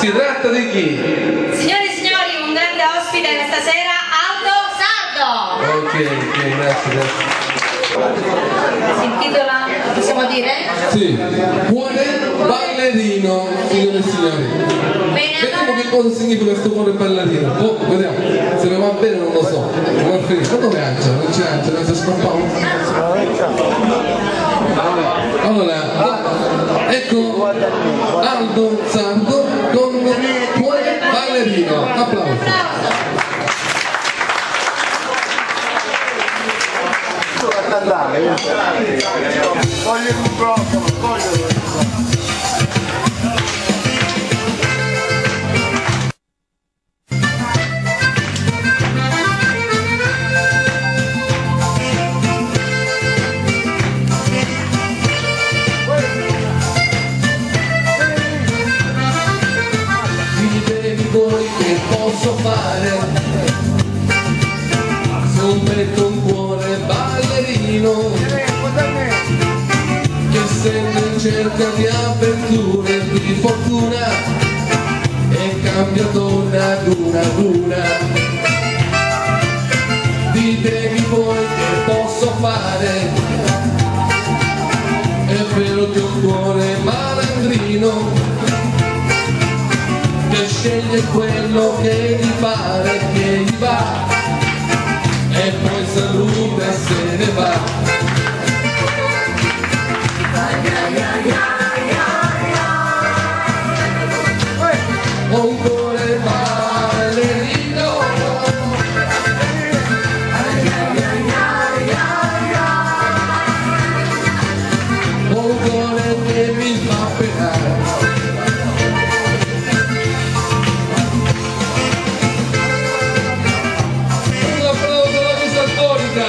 Si tratta di chi? Signore e signori, un grande ospite questa sera, Aldo Sardo. Ok, grazie. Si intitola, possiamo dire? Sì, cuore ballerino, signore e signori. Bene, Vediamo allora. che cosa significa questo cuore ballerino. Oh, vediamo, se ne va bene non lo so. Non va finire. Ma dove Angela? Non c'è Angela, non si scappato. Allora, ecco Aldo Sardo con cuore ballerino. Applauso. Voglio il microfono, voglio. Ditemi voi che posso fare se un petto un cuore ballerino che sempre in cerca di avventure, di fortuna e cambia donna ad una. Ditemi voi che posso fare, è vero che un cuore malandrino che sceglie quello che gli pare, che gli va e poi saluta e se ne va. Un cuore ballerino un cuore che mi fa penare. Un applauso alla fisarmonica.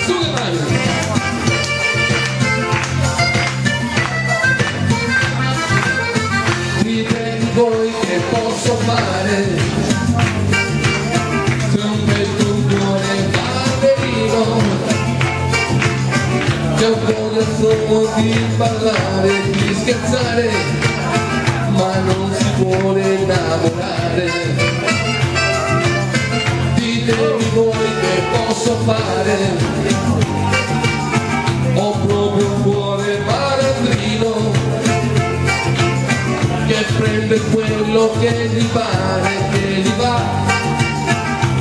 Su le mani. Ditemi voi che posso fare se un petto un cuore ballerino che ha voglia solo di ballare, di scherzare, ma non si vuole innamorare. Ditemi voi che posso fare, ho proprio un cuore malandrino che prende quello che gli pare, che gli va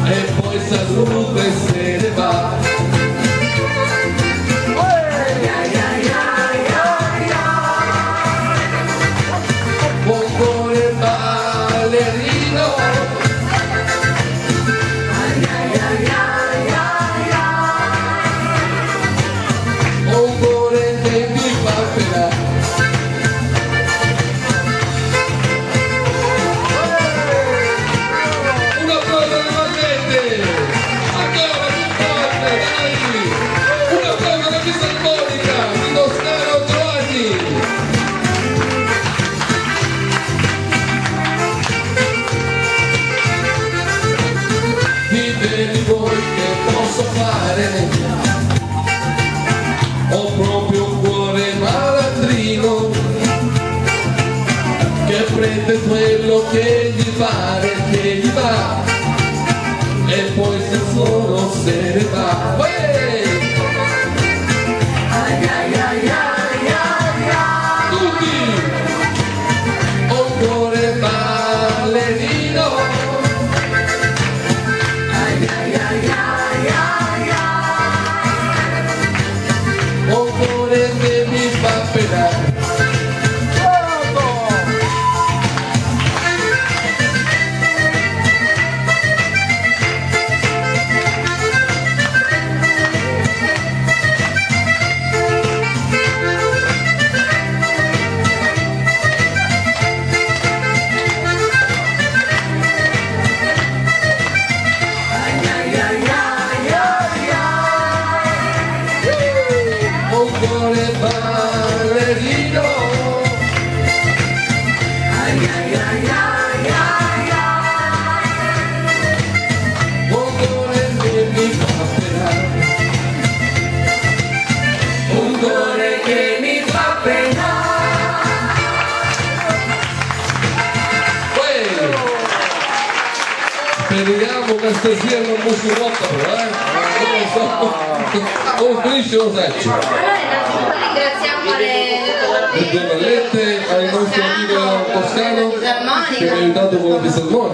e poi saluta e se ne va. Un cuore ballerino un cuore che mi fa penare. Un applauso alle magliette! Ancora più forte, dai! Un applauso alla fisarmonica di Toscano Giovanni! Ditemi voi che posso fare, ho proprio un cuore malandrino che prende quello che gli pare, che gli va e poi se solo se ne va. Tutti! Un cuore ballerino un cuore che mi fa penare. Un cuore Speriamo che stasera non fosse rotta però, come finisce lo saccio? Allora innanzitutto ringraziamo Le due vallette, ai nostri amici toscano che mi ha aiutato con i salmoni.